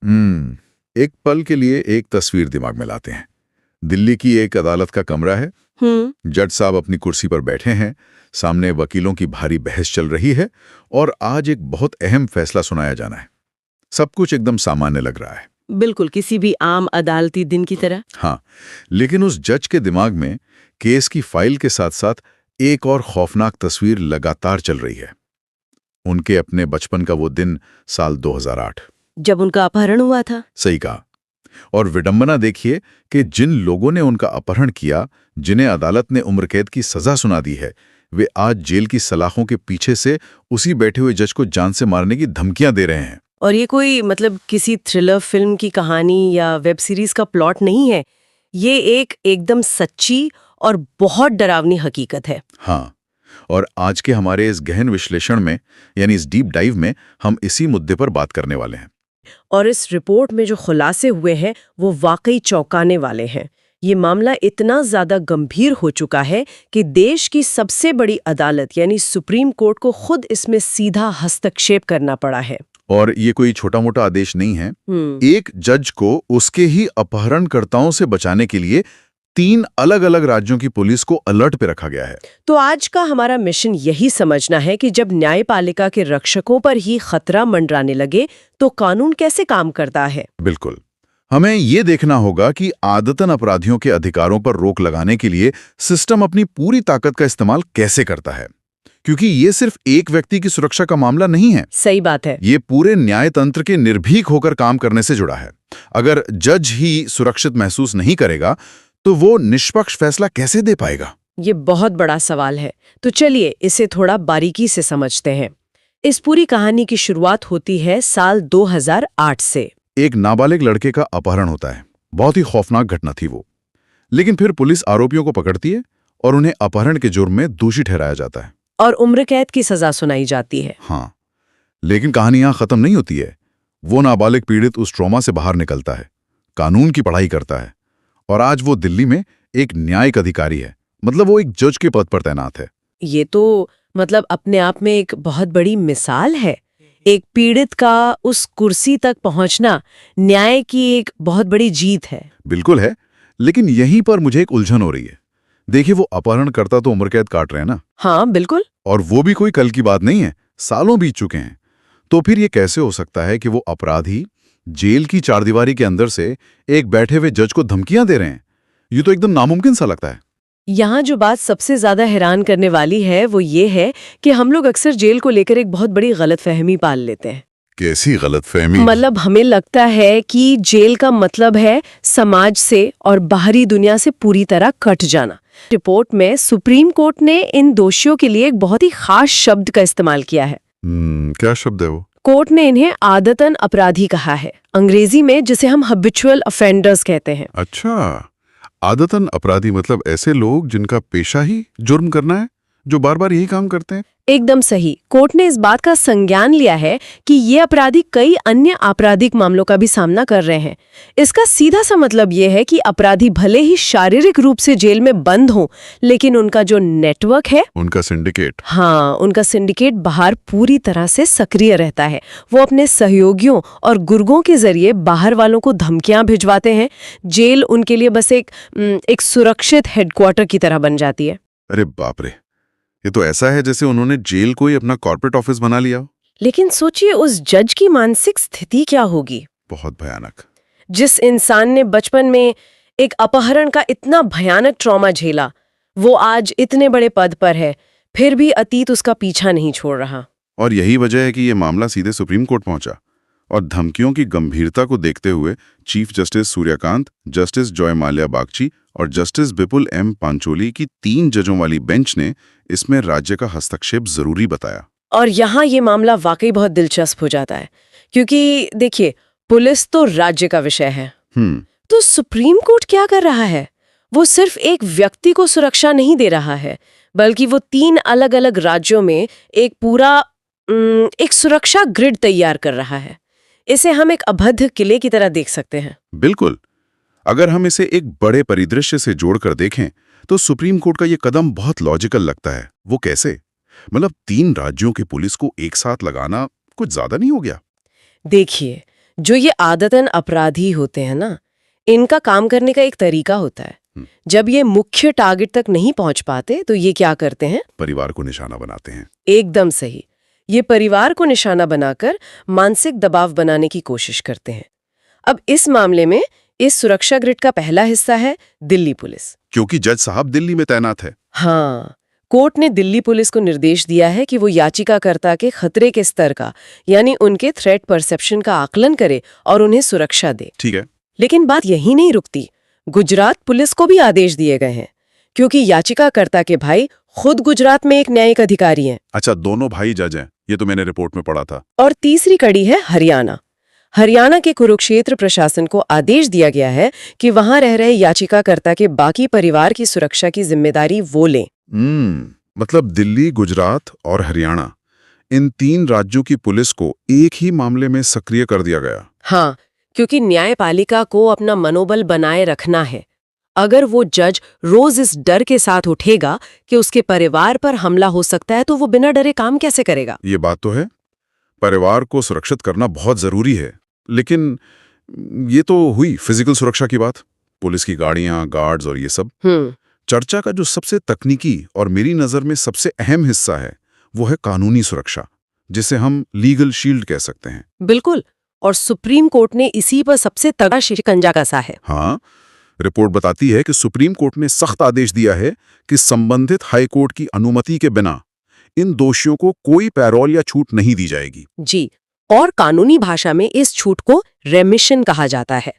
एक पल के लिए एक तस्वीर दिमाग में लाते हैं। दिल्ली की एक अदालत का कमरा है। जज साहब अपनी कुर्सी पर बैठे हैं, सामने वकीलों की भारी बहस चल रही है और आज एक बहुत अहम फैसला सुनाया जाना है। सब कुछ एकदम सामान्य लग रहा है, बिल्कुल किसी भी आम अदालती दिन की तरह। हाँ, लेकिन उस जज के दिमाग में केस की फाइल के साथ साथ एक और खौफनाक तस्वीर लगातार चल रही है। उनके अपने बचपन का वो दिन, साल 2008, जब उनका अपहरण हुआ था। सही कहा। और विडंबना देखिए कि जिन लोगों ने उनका अपहरण किया, जिन्हें अदालत ने उम्रकैद की सजा सुना दी है, वे आज जेल की सलाखों के पीछे से उसी बैठे हुए जज को जान से मारने की धमकियां दे रहे हैं। और ये कोई किसी थ्रिलर फिल्म की कहानी या वेब सीरीज का प्लॉट नहीं है। ये एकदम सच्ची और बहुत डरावनी हकीकत है। हाँ, और आज के हमारे इस गहन विश्लेषण में, यानी इस डीप डाइव में, हम इसी मुद्दे पर बात करने वाले हैं। और इस रिपोर्ट में जो खुलासे हुए हैं वो वाकई चौंकाने वाले हैं। ये मामला इतना ज्यादा गंभीर हो चुका है कि देश की सबसे बड़ी अदालत यानी सुप्रीम कोर्ट को खुद इसमें सीधा हस्तक्षेप करना पड़ा है। और ये कोई छोटा मोटा आदेश नहीं है। एक जज को उसके ही अपहरणकर्ताओं से बचाने के लिए 3 अलग-अलग राज्यों की पुलिस को अलर्ट पे रखा गया है। तो आज का हमारा मिशन यही समझना है कि जब न्यायपालिका के रक्षकों पर ही खतरा मंडराने लगे तो कानून कैसे काम करता है। बिल्कुल, हमें ये देखना होगा कि आदतन अपराधियों के अधिकारों पर रोक लगाने के लिए सिस्टम अपनी पूरी ताकत का इस्तेमाल कैसे करता है, क्योंकि ये सिर्फ एक व्यक्ति की सुरक्षा का मामला नहीं है। सही बात है। ये पूरे न्यायतंत्र के निर्भीक होकर काम करने से जुड़ा है। अगर जज ही सुरक्षित महसूस नहीं करेगा तो वो निष्पक्ष फैसला कैसे दे पाएगा? ये बहुत बड़ा सवाल है। तो चलिए इसे थोड़ा बारीकी से समझते हैं। इस पूरी कहानी की शुरुआत होती है साल 2008 से। एक नाबालिग लड़के का अपहरण होता है। बहुत ही खौफनाक घटना थी वो। लेकिन फिर पुलिस आरोपियों को पकड़ती है और उन्हें अपहरण के जुर्म में दोषी ठहराया जाता है और उम्र कैद की सजा सुनाई जाती है। हाँ, लेकिन कहानी यहां खत्म नहीं होती है। वो नाबालिग पीड़ित उस ट्रॉमा से बाहर निकलता है, कानून की पढ़ाई करता है और आज वो दिल्ली में एक न्यायिक अधिकारी है। वो एक जज के पद पर तैनात है। ये तो अपने आप में एक बहुत बड़ी मिसाल है। एक पीड़ित का उस कुर्सी तक पहुंचना न्याय की एक बहुत बड़ी जीत है। बिल्कुल है, लेकिन यहीं पर मुझे एक उलझन हो रही है। देखिए, वो अपहरणकर्ता तो उम्रकैद काट रहे हैं ना। हाँ बिल्कुल। और वो भी कोई कल की बात नहीं है, सालों बीत चुके हैं। तो फिर ये कैसे हो सकता है कि वो अपराधी जेल की चारदीवारी के अंदर से एक बैठे हुए जज को धमकियां दे रहे हैं? ये तो एकदम नामुमकिन सा लगता है। यहाँ जो बात सबसे ज्यादा हैरान करने वाली है वो ये है कि हम लोग अक्सर जेल को लेकर एक बहुत बड़ी गलतफहमी पाल लेते हैं। कैसी गलतफहमी? हमें लगता है कि जेल का मतलब है समाज से और बाहरी दुनिया से पूरी तरह कट जाना। रिपोर्ट में सुप्रीम कोर्ट ने इन दोषियों के लिए एक बहुत ही खास शब्द का इस्तेमाल किया है। क्या शब्द है वो? कोर्ट ने इन्हें आदतन अपराधी कहा है, अंग्रेजी में जिसे हम हैबिचुअल ऑफेंडर्स कहते हैं। अच्छा, आदतन अपराधी मतलब ऐसे लोग जिनका पेशा ही जुर्म करना है, जो बार बार यही काम करते हैं। एकदम सही। कोर्ट ने इस बात का संज्ञान लिया है कि ये अपराधी कई अन्य आपराधिक मामलों का भी सामना कर रहे हैं। इसका सीधा सा मतलब ये है कि अपराधी भले ही शारीरिक रूप से जेल में बंद हों, लेकिन उनका जो नेटवर्क है, उनका सिंडिकेट बाहर पूरी तरह से सक्रिय रहता है। वो अपने सहयोगियों और गुर्गों के जरिए बाहर वालों को धमकियां भिजवाते हैं। जेल उनके लिए बस एक सुरक्षित हेडक्वार्टर की तरह बन जाती है। अरे बाप रे, ये तो ऐसा है जैसे उन्होंने जेल को ही अपना कॉर्पोरेट ऑफिस बना लिया। लेकिन सोचिए उस जज की मानसिक स्थिति क्या होगी। बहुत भयानक। जिस इंसान ने बचपन में एक अपहरण का इतना भयानक ट्रॉमा झेला, वो आज इतने बड़े पद पर है, फिर भी अतीत उसका पीछा नहीं छोड़ रहा। और यही वजह है कि ये मामला सीधे सुप्रीम कोर्ट पहुंचा। और धमकियों की गंभीरता को देखते हुए chief justice Suryakant, justice Joy Mallya Bagchi और जस्टिस विपुल एम पांचोली की 3 जजों वाली बेंच ने इसमें राज्य का हस्तक्षेप जरूरी बताया। और यहाँ ये मामला वाकई बहुत दिलचस्प हो जाता है, क्योंकि देखिए, पुलिस तो राज्य का विषय है। तो सुप्रीम कोर्ट क्या कर रहा है? वो सिर्फ एक व्यक्ति को सुरक्षा नहीं दे रहा है, बल्कि वो 3 अलग-अलग राज्यों में एक पूरा एक सुरक्षा ग्रिड तैयार कर रहा है। इसे हम एक अभद्र किले की तरह देख सकते हैं। बिल्कुल। अगर हम इसे एक बड़े परिदृश्य से जोड़कर देखें तो सुप्रीम कोर्ट का ये कदम बहुत लॉजिकल लगता है। वो कैसे? 3 राज्यों की पुलिस को एक साथ लगाना कुछ ज्यादा नहीं हो गया? देखिए, जो ये आदतन अपराधी होते हैं ना, इनका काम करने का एक तरीका होता है। जब ये मुख्य टारगेट तक नहीं पहुंच पाते तो ये क्या करते हैं? परिवार को निशाना बनाते हैं। एकदम सही। ये परिवार को निशाना बनाकर मानसिक दबाव बनाने की कोशिश करते हैं। अब इस मामले में इस सुरक्षा ग्रिड का पहला हिस्सा है दिल्ली पुलिस। क्योंकि जज साहब दिल्ली में तैनात है। हाँ, कोर्ट ने दिल्ली पुलिस को निर्देश दिया है कि वो याचिकाकर्ता के खतरे के स्तर का, यानी उनके थ्रेट परसेप्शन का आकलन करे और उन्हें सुरक्षा दे। ठीक है। लेकिन बात यही नहीं रुकती। गुजरात पुलिस को भी आदेश दिए गए हैं, क्योंकि याचिकाकर्ता के भाई खुद गुजरात में एक न्यायिक अधिकारी हैं। अच्छा, दोनों भाई जज हैं, ये तो मैंने रिपोर्ट में पढ़ा था। और तीसरी कड़ी है हरियाणा। हरियाणा के कुरुक्षेत्र प्रशासन को आदेश दिया गया है कि वहां रह रहे याचिकाकर्ता के बाकी परिवार की सुरक्षा की जिम्मेदारी वो लें। मतलब दिल्ली, गुजरात और हरियाणा, इन 3 राज्यों की पुलिस को एक ही मामले में सक्रिय कर दिया गया। हाँ, क्योंकि न्यायपालिका को अपना मनोबल बनाए रखना है। अगर वो जज रोज इस डर के साथ उठेगा कि उसके परिवार पर हमला हो सकता है, तो वो बिना डरे काम कैसे करेगा? ये बात तो है, परिवार को सुरक्षित करना बहुत जरूरी है। लेकिन ये तो हुई फिजिकल सुरक्षा की बात, पुलिस की गाड़ियां, गार्ड्स और ये सब। चर्चा का जो सबसे तकनीकी और मेरी नजर में सबसे अहम हिस्सा है, वो है कानूनी सुरक्षा, जिसे हम लीगल शील्ड कह सकते हैं। बिल्कुल, और सुप्रीम कोर्ट ने इसी पर सबसे तगड़ा शिकंजा कसा है। हाँ, रिपोर्ट बताती है कि सुप्रीम कोर्ट ने सख्त आदेश दिया है कि संबंधित हाई कोर्ट की अनुमति के बिना इन दोषियों को कोई पैरोल या छूट नहीं दी जाएगी। जी, और कानूनी भाषा में इस छूट को रेमिशन कहा जाता है।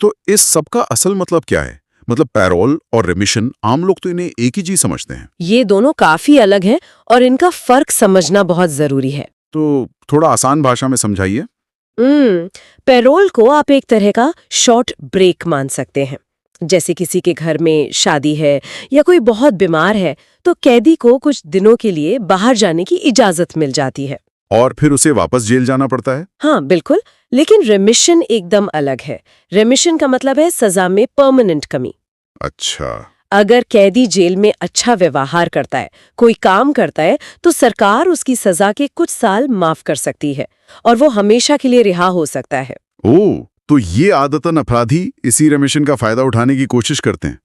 तो इस सब का असल मतलब क्या है? मतलब पैरोल और रेमिशन, आम लोग तो इन्हें एक ही चीज समझते हैं। ये दोनों काफी अलग हैं और इनका फर्क समझना बहुत जरूरी है। तो थोड़ा आसान भाषा में समझाइए। पैरोल को आप एक तरह का शॉर्ट ब्रेक मान सकते हैं। जैसे किसी के घर में शादी है या कोई बहुत बीमार है, तो कैदी को कुछ दिनों के लिए बाहर जाने की इजाजत मिल जाती है। और फिर उसे वापस जेल जाना पड़ता है? हाँ बिल्कुल, लेकिन रेमिशन एकदम अलग है। रेमिशन का मतलब है सजा में परमानेंट कमी। अच्छा। अगर कैदी जेल में अच्छा व्यवहार करता है, कोई काम करता है, तो सरकार उसकी सजा के कुछ साल माफ कर सकती है और वो हमेशा के लिए रिहा हो सकता है। ओह, तो ये आदतन अपराधी इसी रेमिशन का फायदा उठाने की कोशिश करते हैं।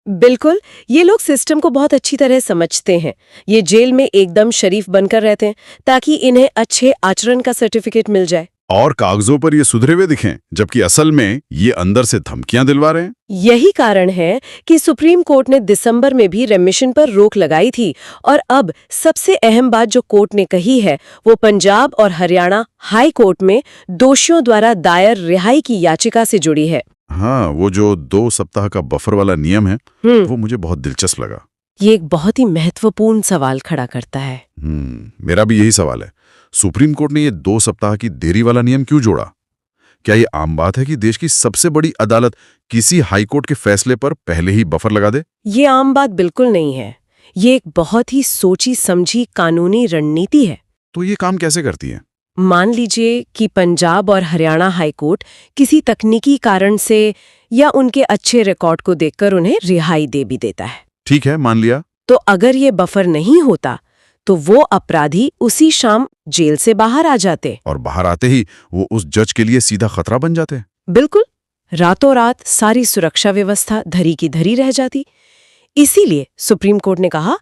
बिल्कुल, ये लोग सिस्टम को बहुत अच्छी तरह समझते हैं। ये जेल में एकदम शरीफ बनकर रहते हैं ताकि इन्हें अच्छे आचरण का सर्टिफिकेट मिल जाए। और कागजों पर ये सुधरे हुए दिखें, जबकि असल में ये अंदर से धमकियां दिलवा रहे हैं। यही कारण है कि सुप्रीम कोर्ट ने दिसंबर में भी रेमिशन पर रोक लगाई थी। और अब सबसे अहम बात जो कोर्ट ने कही है, वो पंजाब और हरियाणा हाई कोर्ट में दोषियों द्वारा दायर रिहाई की याचिका से जुड़ी है। हाँ, वो जो 2 सप्ताह का बफर वाला नियम है, वो मुझे बहुत दिलचस्प लगा। ये एक बहुत ही महत्वपूर्ण सवाल खड़ा करता है। मेरा भी यही सवाल है, सुप्रीम कोर्ट ने ये 2 सप्ताह की देरी वाला नियम क्यों जोड़ा? क्या ये आम बात है कि देश की सबसे बड़ी अदालत किसी हाई कोर्ट के फैसले पर पहले ही बफर लगा दे? ये आम बात बिल्कुल नहीं है। ये एक बहुत ही सोची समझी कानूनी रणनीति है। तो ये काम कैसे करती है? मान लीजिए कि पंजाब और हरियाणा हाई कोर्ट किसी तकनीकी कारण से या उनके अच्छे रिकॉर्ड को देखकर उन्हें रिहाई दे भी देता है। ठीक है, मान लिया। तो अगर ये बफर नहीं होता तो वो अपराधी उसी शाम जेल से बाहर आ जाते। और बाहर आते ही वो उस जज के लिए सीधा खतरा बन जाते। बिल्कुल, रातों रात सारी सुरक्षा व्यवस्था धरी की धरी रह जाती। इसीलिए सुप्रीम कोर्ट ने कहा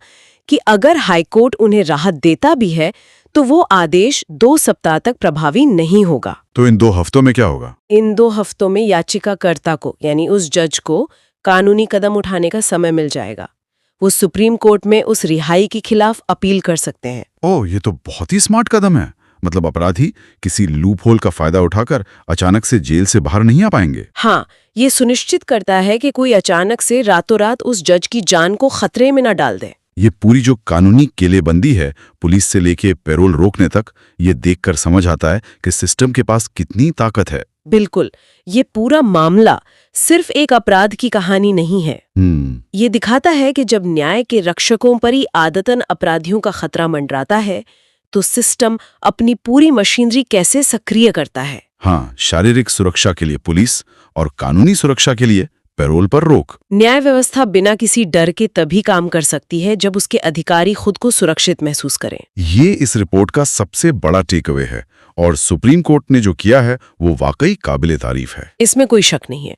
कि अगर हाईकोर्ट उन्हें राहत देता भी है तो वो आदेश 2 सप्ताह तक प्रभावी नहीं होगा। तो इन 2 हफ्तों में क्या होगा? इन 2 हफ्तों में याचिकाकर्ता को, यानी उस जज को, कानूनी कदम उठाने का समय मिल जाएगा। वो सुप्रीम कोर्ट में उस रिहाई के खिलाफ अपील कर सकते हैं। ओह, ये तो बहुत ही स्मार्ट कदम है। मतलब अपराधी किसी लूपहोल का फायदा उठाकर अचानक से जेल से बाहर नहीं आ पाएंगे। हाँ, ये सुनिश्चित करता है कि कोई अचानक से रातों रात उस जज की जान को खतरे में न डाल दे। ये पूरी जो कानूनी किलेबंदी है, पुलिस से लेके पैरोल रोकने तक, ये देखकर समझ आता है कि सिस्टम के पास कितनी ताकत है। बिल्कुल, ये पूरा मामला सिर्फ एक अपराध की कहानी नहीं है। ये दिखाता है कि जब न्याय के रक्षकों पर ही आदतन अपराधियों का खतरा मंडराता है, तो सिस्टम अपनी पूरी मशीनरी कैसे सक्रिय करता है। हाँ, शारीरिक सुरक्षा के लिए पुलिस और कानूनी सुरक्षा के लिए पैरोल पर रोक। न्याय व्यवस्था बिना किसी डर के तभी काम कर सकती है जब उसके अधिकारी खुद को सुरक्षित महसूस करें। ये इस रिपोर्ट का सबसे बड़ा टेकअवे है और सुप्रीम कोर्ट ने जो किया है वो वाकई काबिले तारीफ है। इसमें कोई शक नहीं है।